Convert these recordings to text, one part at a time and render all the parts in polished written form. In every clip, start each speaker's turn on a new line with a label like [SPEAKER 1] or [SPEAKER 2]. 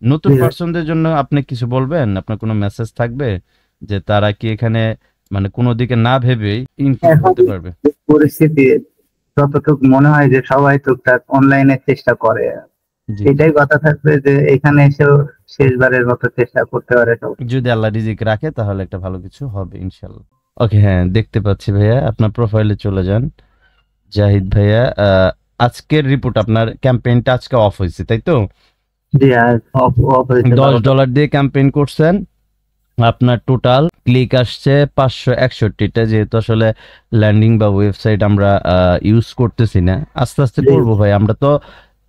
[SPEAKER 1] নতুন পার্সনদের জন্য আপনি কিছু বলবেন? আপনার কোনো মেসেজ থাকবে যে তারা কি এখানে মানে কোনো দিকে না ভেবেই ইনক্লুড
[SPEAKER 2] এখন
[SPEAKER 1] হতে পারবে?
[SPEAKER 2] পরিস্থিতি যতটুকু মনে হয় যে সবাই টুকটাক অনলাইনে চেষ্টা করে,
[SPEAKER 1] জি জি।
[SPEAKER 2] এটাই কথা থাকবে যে এখানে এসেও শেষবারের মতো চেষ্টা করতে পারে সব।
[SPEAKER 1] যদি আল্লাহ রিজিক রাখে তাহলে একটা ভালো কিছু হবে ইনশাল্লাহ। ওকে, হ্যাঁ দেখতে পাচ্ছি ভাইয়া, আপনার প্রোফাইলে চলে যান। জাহিদ ভাইয়া, আজকের রিপোর্ট আপনার ক্যাম্পেইনটা আজকে অফ হয়েছে তাই তো?
[SPEAKER 2] জি, আর অফ হয়েছে বারোটা।
[SPEAKER 1] $10 দিয়ে ক্যাম্পেইন করছেন, আপনার টোটাল ক্লিক আসছে 561টা। যেহেতু আসলে ল্যান্ডিং বা ওয়েবসাইট আমরা ইউজ করতেছি না, আস্তে আস্তে
[SPEAKER 2] জি
[SPEAKER 1] করবো ভাই। আমরা তো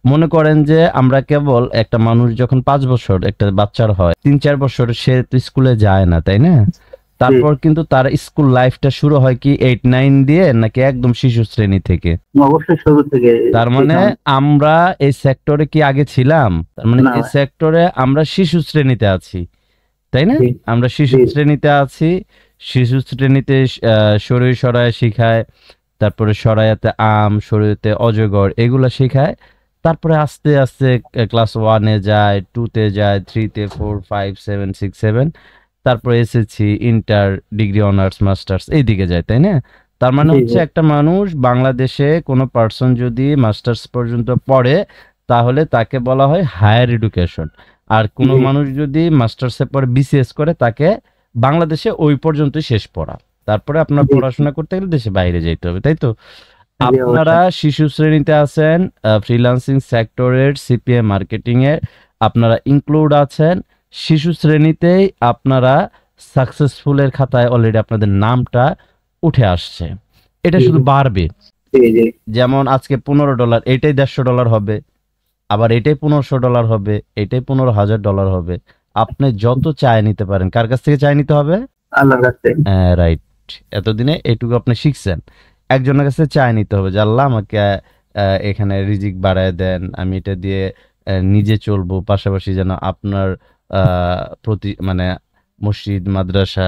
[SPEAKER 1] মনে করেন যে আমরা কেবল একটা মানুষ যখন 5 বছর একটা বাচ্চার হয়, 3-4 বছর সে তো স্কুলে যায় না তাই না?
[SPEAKER 2] জি,
[SPEAKER 1] তারপর কিন্তু তার স্কুল লাইফটা শুরু হয় কি 8-9 দিয়ে নাকি একদম শিশু শ্রেণী থেকে?
[SPEAKER 2] অবশ্যই শুরু থেকে।
[SPEAKER 1] তার মানে
[SPEAKER 2] ছিলাম।
[SPEAKER 1] আমরা এই সেক্টরে কি আগে ছিলাম? তার মানে
[SPEAKER 2] না
[SPEAKER 1] এই
[SPEAKER 2] ভাই।
[SPEAKER 1] সেক্টরে আমরা শিশু শ্রেণীতে আছি তাই না?
[SPEAKER 2] জি
[SPEAKER 1] আমরা শিশু
[SPEAKER 2] জি
[SPEAKER 1] শ্রেণীতে আছি। শিশু শ্রেণীতে সরই সরাই শিখায়, তারপরে সরাইয়াতে আম, সরইতে অজগর এগুলা শেখায়। তারপরে আস্তে আস্তে ক্লাস 1-এ যায়, 2-তে যায়, 3-তে, 4, 5, 7, 6, 7, তারপরে SSC, inter, degree, honours, masters এইদিকে যায় তাই না? তার মানে
[SPEAKER 2] জি
[SPEAKER 1] হচ্ছে
[SPEAKER 2] জি
[SPEAKER 1] একটা মানুষ বাংলাদেশে কোনো পার্সন যদি মাস্টার্স পর্যন্ত পড়ে তাহলে তাকে বলা হয় হায়ার এডুকেশন। আর কোনো
[SPEAKER 2] জি
[SPEAKER 1] মানুষ যদি মাস্টার্সের পরে বিসিএস করে তাকে বাংলাদেশে ওই পর্যন্তই শেষ পড়া। তারপরে আপনার
[SPEAKER 2] জি
[SPEAKER 1] পড়াশোনা করতে গেলে দেশে বাইরে যাইতে হবে তাই তো?
[SPEAKER 2] জি
[SPEAKER 1] আপনারা
[SPEAKER 2] অবশ্যই।
[SPEAKER 1] শিশু শ্রেণীতে আছেন, ফ্রিল্যান্সিং সেক্টরের সিপিএ মার্কেটিং এর আপনারা ইনক্লুড আছেন। শিশু শ্রেণীতেই আপনারা সাকসেসফুলের খাতায় অলরেডি আপনাদের নামটা উঠে আসছে। এটা
[SPEAKER 2] জি
[SPEAKER 1] শুধু বাড়বে।
[SPEAKER 2] জি জি
[SPEAKER 1] যেমন আজকে $15, এটাই $150 হবে, আবার এটাই $1500 হবে, এটাই $15,000 হবে। আপনি যত চায় নিতে পারেন। কার কাছ থেকে চায় নিতে হবে?
[SPEAKER 2] আল্লাহর কাছে।
[SPEAKER 1] রাইট। এতদিনে এটুকু আপনি শিখছেন। একজনের কাছে চায় নিতে হবে যে আল্লাহ আমাকে এখানে রিজিক বাড়ায় দেন, আমি এটা দিয়ে নিজে চলবো, পাশাপাশি যেন আপনার প্রতি মানে মসজিদ মাদ্রাসা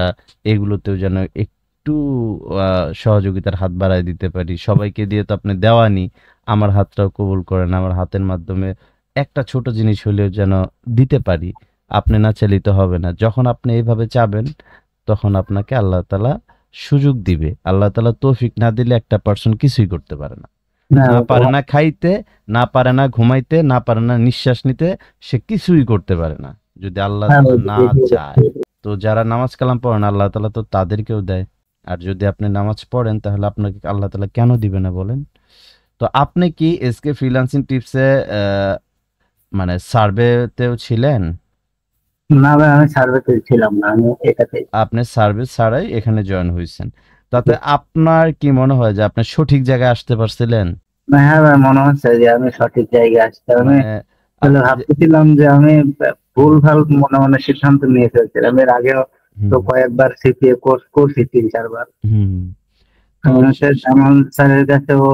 [SPEAKER 1] এগুলোতেও যেন একটু সহযোগিতার হাত বাড়ায় দিতে পারি। সবাইকে দিয়ে তো আপনি দেওয়ানি, আমার হাতটাও কবুল করেন, আমার হাতের মাধ্যমে একটা ছোট জিনিস হলেও যেন দিতে পারি। আপনি না চাইলে তো হবে না। যখন আপনি এইভাবে চাবেন তখন আপনাকে আল্লাহ তাআলা সুযোগ দিবে। আল্লাহ তাআলা তৌফিক না দিলে একটা পার্সন কিছুই করতে পারে না।
[SPEAKER 2] না
[SPEAKER 1] না পারে না খাইতে, না পারে না ঘুমাইতে, না পারে না নিঃশ্বাস নিতে, সে কিছুই করতে পারে না যদি আল্লাহ
[SPEAKER 2] হ্যাঁ,
[SPEAKER 1] তাআলা না
[SPEAKER 2] জি, জি,
[SPEAKER 1] চায়। তো যারা নামাজ কালাম পড়েন আল্লাহ তাআলা তো তাদেরকেও দেয়। আর যদি আপনি নামাজ পড়েন তাহলে আপনাকে আল্লাহ তাআলা কেন দিবে না বলেন? তো আপনি কি এসকে ফ্রিল্যান্সিং টিপসে মানে সার্ভেতেও ছিলেন?
[SPEAKER 2] না ভাই, আমি সার্ভেতে ছিলাম না, আমি এটাতে।
[SPEAKER 1] আপনি সার্ভিস ছাড়াই এখানে জয়েন হয়েছেন। তাতে আপনার কি মনে হয় যে আপনি সঠিক জায়গায় আসতে পারছিলেন?
[SPEAKER 2] হ্যাঁ ভাই, মনে হচ্ছে যে আমি সঠিক জায়গায় আসছি। আমি
[SPEAKER 1] মানে
[SPEAKER 2] আসলে
[SPEAKER 1] আপনি যে
[SPEAKER 2] ভাবতেছিলাম যে আমি
[SPEAKER 1] হুম,
[SPEAKER 2] ভুল ভাল মনে মনে সিদ্ধান্ত নিয়ে ফেলছিলাম। এর আগেও তো
[SPEAKER 1] হুম,
[SPEAKER 2] কয়েকবার সিপিএ কোর্স করছি, 3-4 বার।
[SPEAKER 1] হুম। তো
[SPEAKER 2] আমি হচ্ছে এমন স্যারের কাছেও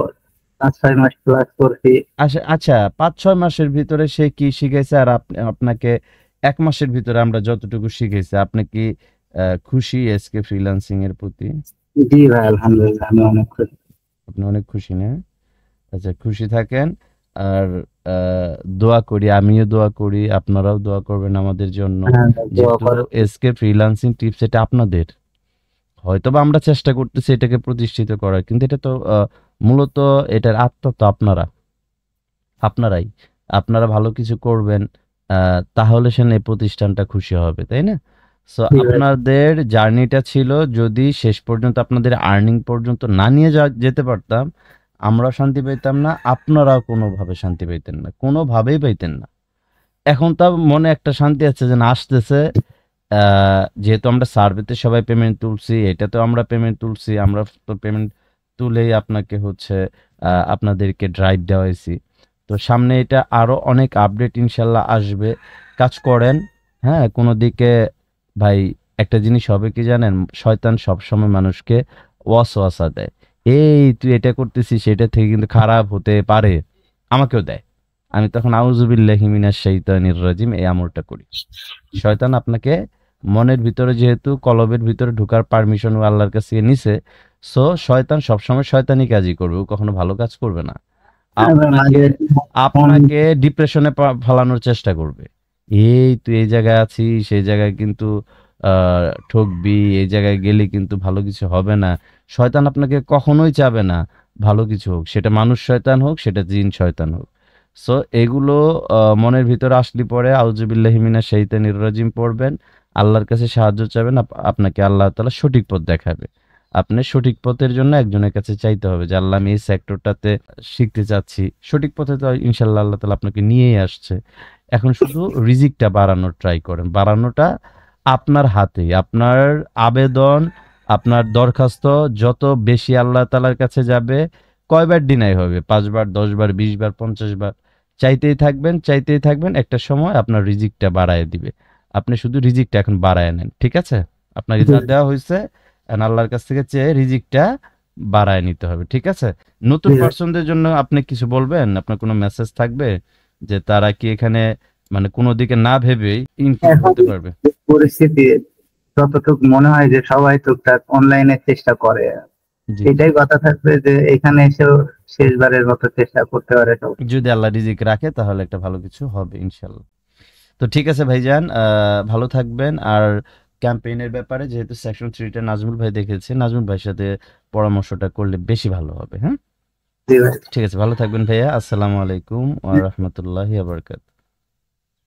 [SPEAKER 2] 5-6 মাস ক্লাস করছি।
[SPEAKER 1] আচ্ছা আচ্ছা, 5-6 মাসের ভিতরে সে কি শিখাইছে আর আপনি আপনাকে 1 মাসের ভিতরে আমরা যতটুকু শিখেছি, আপনি কি খুশি এসকে ফ্রিল্যান্সিং এর প্রতি?
[SPEAKER 2] জি ভাই, আলহামদুলিল্লাহ আমি অনেক খুশি।
[SPEAKER 1] আপনি অনেক খুশি না? আচ্ছা, খুশি থাকেন। আর দোয়া করি, আমিও দোয়া করি, আপনারাও দোয়া করবেন আমাদের জন্য।
[SPEAKER 2] হ্যাঁ, দোয়া
[SPEAKER 1] যেহেতু
[SPEAKER 2] করেন।
[SPEAKER 1] এসকে ফ্রিল্যান্সিং টিপস এটা আপনাদের। হয়তোবা আমরা চেষ্টা করতেছি এটাকে প্রতিষ্ঠিত করার, কিন্তু এটা তো মূলত এটার আত্মা তো আপনারা, আপনারাই। আপনারা ভালো কিছু করবেন, তাহলে সে এই প্রতিষ্ঠানটা খুশি হবে, তাই না? সো
[SPEAKER 2] জি ভাই।
[SPEAKER 1] আপনাদের জার্নিটা ছিল, যদি শেষ পর্যন্ত আপনাদের আর্নিং পর্যন্ত না নিয়ে যেতে পারতাম, আমরাও শান্তি পেতাম না, আপনারাও কোনোভাবে শান্তি পেতেন না, কোনোভাবেই পাইতেন না। এখন তাও মনে একটা শান্তি আছে যে না আসতেছে, যেহেতু আমরা সার্ভেতে সবাই পেমেন্ট তুলছি, এটাতেও আমরা পেমেন্ট তুলছি, আমরা তো পেমেন্ট তুলেই আপনাকে হচ্ছে আপনাদেরকে ড্রাইভ দেওয়াইছি। তো সামনে এটা আরো অনেক আপডেট ইনশাল্লাহ আসবে। কাজ করেন, হ্যাঁ, কোনো দিকে ভাই। একটা জিনিস হবে কি জানেন, শয়তান সবসময় মানুষকে ওয়াসওয়াসা দেয়। এই তুই এটা করতেছিস, সেটা থেকে কিন্তু খারাপ হতে পারে, আমাকেও দেয়। আমি তখন আউযুবিল্লাহি মিনাশ শাইতানির রাজিম এই আমলটা করি। শয়তান আপনাকে মনের ভিতরে যেহেতু কলবের ভিতরে ঢোকার পারমিশন ও আল্লাহর কাছ থেকে নিছে, সো শয়তান সবসময় শয়তানি কাজই করবে, ও কখনো ভালো কাজ করবে না।
[SPEAKER 2] হ্যাঁ ভাই,
[SPEAKER 1] আপনাকে
[SPEAKER 2] মাঝে ফোন।
[SPEAKER 1] আপনাকে ডিপ্রেশনে ফালানোর চেষ্টা করবে। এই তুই এই জায়গায় আছিস, সেই জায়গায় কিন্তু ঠকবি, এই জায়গায় গেলে কিন্তু ভালো কিছু হবে না। শয়তান আপনাকে কখনোই চাবে না ভালো কিছু হোক, সেটা মানুষ শয়তান হোক, সেটা জিন শয়তান হোক। সো এগুলো মনের ভিতরে আসলে পরে আউযুবিল্লাহি মিনাশ শাইতানির রাজিম পড়বেন, আল্লাহর কাছে সাহায্য চাবেন, আপনাকে আল্লাহ তাআলা সঠিক পথ দেখাবে। আপনি সঠিক পথের জন্য একজনের কাছে চাইতে হবে যে আল্লাহ আমি এই সেক্টরটাতে শিখতে চাচ্ছি, সঠিক পথে তো ইনশাল্লাহ আল্লাহ তাআলা আপনাকে নিয়েই আসছে। এখন শুধু রিজিকটা বাড়ানোর ট্রাই করেন, বাড়ানোটা আপনার হাতেই। আপনার আবেদন, আপনার দরখাস্ত যত বেশি আল্লাহ তাআলার কাছে যাবে, কয়বার ডিনাই হবে? ৫ বার, ১০ বার, ২০ বার, ৫০ বার। চাইতেই থাকবেন, চাইতেই থাকবেন। একটা সময় আপনার রিজিকটা বাড়ায় দিবে। আপনি শুধু রিজিকটা এখন বাড়ায় নেন। ঠিক আছে? আপনাকে
[SPEAKER 2] জি
[SPEAKER 1] যা দেওয়া হইছে, এখন আল্লাহর কাছ থেকে চেয়ে রিজিকটা বাড়ায় নিতে হবে। ঠিক আছে? নতুন
[SPEAKER 2] জি ভাই।
[SPEAKER 1] পার্সনদের জন্য আপনি কিছু বলবেন? আপনার কোনো মেসেজ থাকবে? যে তারা কি এখানে মানে কোনো দিকে না ভেবেই ইনক্লুড
[SPEAKER 2] এখন
[SPEAKER 1] হতে পারবে?
[SPEAKER 2] যে পরিস্থিতি, যতটুকু মনে হয় যে সবাই টুকটাক অনলাইনে চেষ্টা করে,
[SPEAKER 1] জি, জি।
[SPEAKER 2] এটাই কথা থাকবে যে এখানে এসেও শেষবারের মতো চেষ্টা করতে পারে সবাই।
[SPEAKER 1] যদি আল্লাহ রিজিক রাখে তাহলে একটা ভালো কিছু হবে ইনশাল্লাহ। তো ঠিক আছে ভাইজান, ভালো থাকবেন। আর ক্যাম্পেইনের ব্যাপারে যেহেতু সেকশন 3 টা নাজমুল ভাই দেখেছে, নাজমুল ভাইয়ের সাথে পরামর্শটা করলে বেশি ভালো হবে। হ্যাঁ?
[SPEAKER 2] জি ভাই।
[SPEAKER 1] ঠিক আছে, ভালো থাকবেন ভাইয়া। আসসালামু আলাইকুম ওয়া রাহমাতুল্লাহি ওয়া বারাকাতুহু।